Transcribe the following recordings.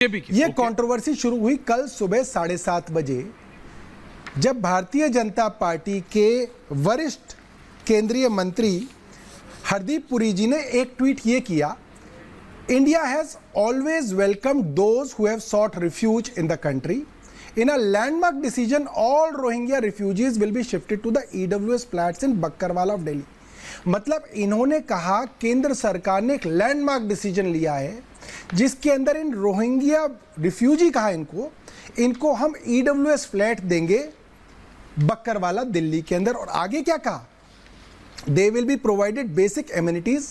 ये कंट्रोवर्सी शुरू हुई कल सुबह 7:30 बजे, जब भारतीय जनता पार्टी के वरिष्ठ केंद्रीय मंत्री हरदीप पुरी जी ने एक ट्वीट ये किया, India has always welcome those who have sought refuge in the country. In a landmark decision all Rohingya refugees will be shifted to the EWS flats in Bakkarwala of Delhi. मतलब इन्होंने कहा केंद्र सरकार ने एक लैंडमार्क डिसीजन लिया है जिसके अंदर इन रोहिंग्या रिफ्यूजी कहा इनको हम ईडब्ल्यूएस फ्लैट देंगे बक्करवाला दिल्ली के अंदर। और आगे क्या कहा, they will be provided basic amenities,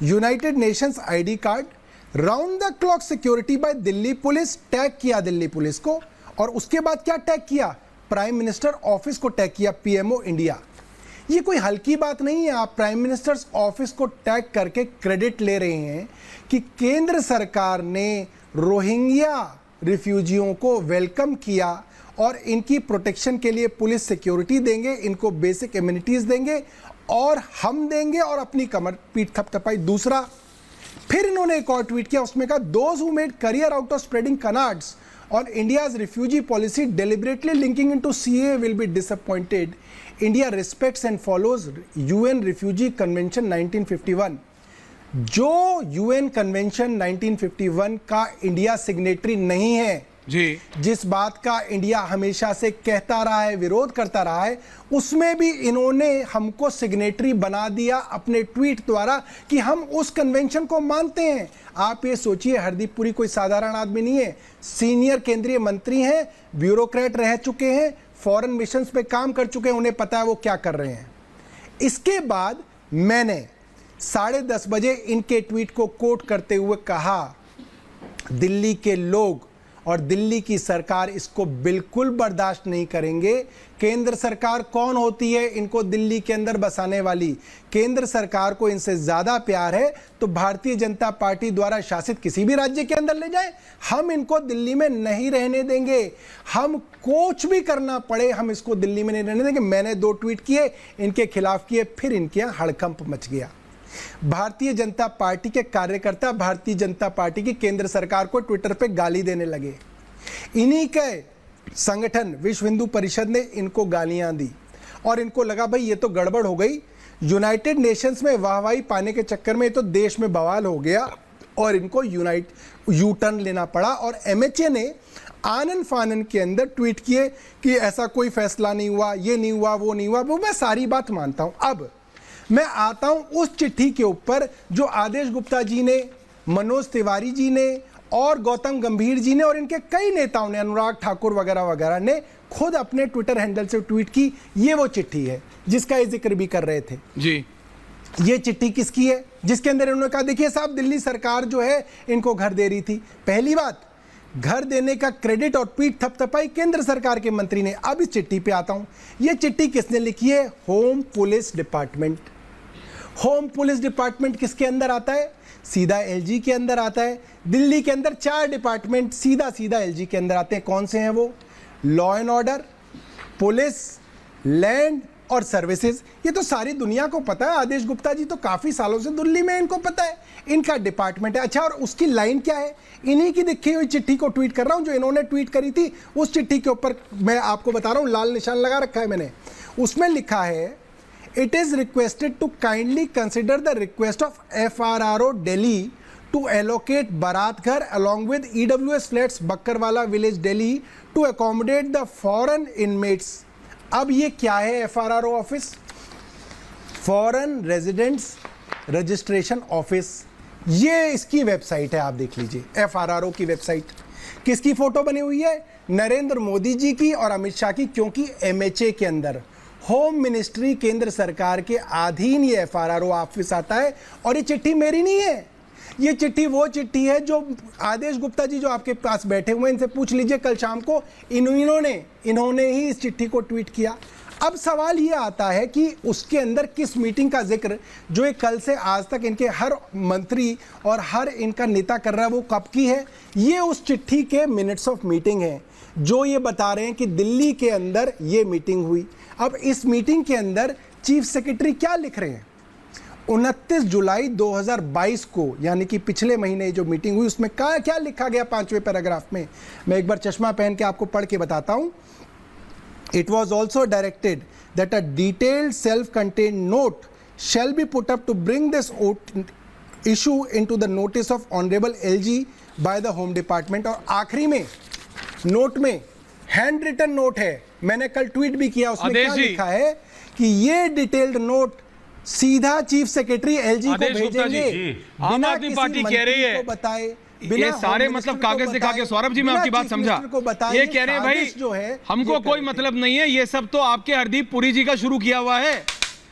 United Nations ID card, round the clock security bye Delhi police. Tag किया दिल्ली पुलिस को, और उसके बाद क्या टैग किया, प्राइम मिनिस्टर ऑफिस को टैग किया, पीएमओ इंडिया। ये कोई हल्की बात नहीं है, आप प्राइम मिनिस्टर्स ऑफिस को टैग करके क्रेडिट ले रहे हैं कि केंद्र सरकार ने रोहिंग्या रिफ्यूजियों को वेलकम किया और इनकी प्रोटेक्शन के लिए पुलिस सिक्योरिटी देंगे, इनको बेसिक एमिनिटीज देंगे और हम देंगे, और अपनी कमर पीठ थपथपाई। दूसरा, फिर इन्होंने एक और ट्वीट किया, उसमें कहा those who made career out of spreading canards on India's refugee policy deliberately linking into CAA will be disappointed. India respects and follows UN Refugee Convention 1951. जो UN Convention 1951 का इंडिया सिग्नेटरी नहीं है जी, जिस बात का इंडिया हमेशा से कहता रहा है, विरोध करता रहा है, उसमें भी इन्होंने हमको सिग्नेटरी बना दिया अपने ट्वीट द्वारा कि हम उस कन्वेंशन को मानते हैं। आप ये सोचिए, हरदीप पुरी कोई साधारण आदमी नहीं है, सीनियर केंद्रीय मंत्री हैं, ब्यूरोक्रेट रह चुके हैं, फॉरेन मिशंस पे काम कर चुके हैं, उन्हें पता है वो क्या कर रहे हैं। इसके बाद मैंने 10:30 बजे इनके ट्वीट को कोट करते हुए कहा, दिल्ली के लोग और दिल्ली की सरकार इसको बिल्कुल बर्दाश्त नहीं करेंगे। केंद्र सरकार कौन होती है इनको दिल्ली के अंदर बसाने वाली? केंद्र सरकार को इनसे ज्यादा प्यार है तो भारतीय जनता पार्टी द्वारा शासित किसी भी राज्य के अंदर ले जाए, हम इनको दिल्ली में नहीं रहने देंगे। हम कुछ भी करना पड़े, हम इसको दिल्ली में नहीं रहने देंगे। मैंने 2 ट्वीट किए, इनके खिलाफ किए, फिर इनके यहाँ हड़कंप मच गया। भारतीय जनता पार्टी के कार्यकर्ता भारतीय जनता पार्टी की केंद्र सरकार को ट्विटर पे गाली देने लगे। इन्हीं के संगठन विश्व हिंदू परिषद ने इनको गालियां दी और इनको लगा भाई ये तो गड़बड़ हो गई, यूनाइटेड नेशंस में वाहवाही पाने के चक्कर में तो देश में बवाल हो गया और इनको यू टर्न लेना पड़ा। और एमएचए ने आनन फानन के अंदर ट्वीट किए कि ऐसा कोई फैसला नहीं हुआ, ये नहीं हुआ, वो नहीं हुआ। वो मैं सारी बात मानता हूं। अब मैं आता हूं उस चिट्ठी के ऊपर जो आदेश गुप्ता जी ने, मनोज तिवारी जी ने और गौतम गंभीर जी ने और इनके कई नेताओं ने, अनुराग ठाकुर वगैरह वगैरह ने खुद अपने ट्विटर हैंडल से ट्वीट की। ये वो चिट्ठी है जिसका ये जिक्र भी कर रहे थे जी। ये चिट्ठी किसकी है? जिसके अंदर इन्होंने कहा देखिए साहब, दिल्ली सरकार जो है इनको घर दे रही थी। पहली बात, घर देने का क्रेडिट और पीठ थपथपाई केंद्र सरकार के मंत्री ने। अब इस चिट्ठी पे आता हूं। ये चिट्ठी किसने लिखी है? Home police department. Home police department किसके अंदर आता है? सीधा एलजी के अंदर आता है। दिल्ली के अंदर 4 डिपार्टमेंट सीधा एलजी के अंदर आते हैं। कौन से हैं वो? Law and order, police, land और सर्विसेज। ये तो सारी दुनिया को पता है। आदेश गुप्ता जी तो काफी सालों से दिल्ली में, इनको पता है, इनका डिपार्टमेंट है। अच्छा, और उसकी लाइन क्या है? इन्हीं की लिखी हुई चिट्ठी को ट्वीट कर रहा हूं, जो इन्होंने ट्वीट करी थी उस चिट्ठी के ऊपर मैं आपको बता रहा हूं, लाल निशान लगा रखा है मैंने। उसमें लिखा है, it is requested to kindly consider the request of FRRO Delhi to allocate Baratghar along with EWS flats Bakkarwala village Delhi to accommodate the foreign inmates। अब ये क्या है? FRRO office, foreign residents registration office. ये इसकी website है, आप देख लीजिए FRRO की वेबसाइट। किसकी फोटो बनी हुई है? नरेंद्र मोदी जी की और अमित शाह की, क्योंकि MHA के अंदर होम मिनिस्ट्री केंद्र सरकार के अधीन ये FRRO ऑफिस आता है। और ये चिट्ठी मेरी नहीं है, ये चिट्ठी वो चिट्ठी है जो आदेश गुप्ता जी जो आपके पास बैठे हुए हैं, इनसे पूछ लीजिए कल शाम को इन्होंने ही इस चिट्ठी को ट्वीट किया। अब सवाल ये आता है कि उसके अंदर किस मीटिंग का जिक्र जो ये कल से आज तक इनके हर मंत्री और हर इनका नेता कर रहा है, वो कब की है? ये उस चिट्ठी के मिनट्स ऑफ मीटिंग है जो ये बता रहे हैं कि दिल्ली के अंदर ये मीटिंग हुई। अब इस मीटिंग के अंदर चीफ सेक्रेटरी क्या लिख रहे हैं? 29 जुलाई 2022 को, यानी कि पिछले महीने जो मीटिंग हुई, उसमें क्या लिखा गया 5वें पैराग्राफ में, मैं एक बार चश्मा पहन के आपको पढ़ के बताता हूं। It was also directed that a detailed self-contained note shall be put up to bring this issue into the notice of Honorable LG by the Home Department। और आखिरी में नोट में हैंड रिटन नोट है, मैंने कल tweet भी किया, उसमें क्या लिखा है कि ये डिटेल्ड नोट सीधा चीफ सेक्रेटरी एलजी को भेजेंगे, आम आदमी पार्टी कह रही है बताए, ये सारे मतलब कागज दिखा के। सौरभ जी मैं आपकी बात समझा, ये कह रहे हैं भाई जो है हमको कोई मतलब नहीं है, ये सब तो आपके हरदीप पुरी जी का शुरू किया हुआ है।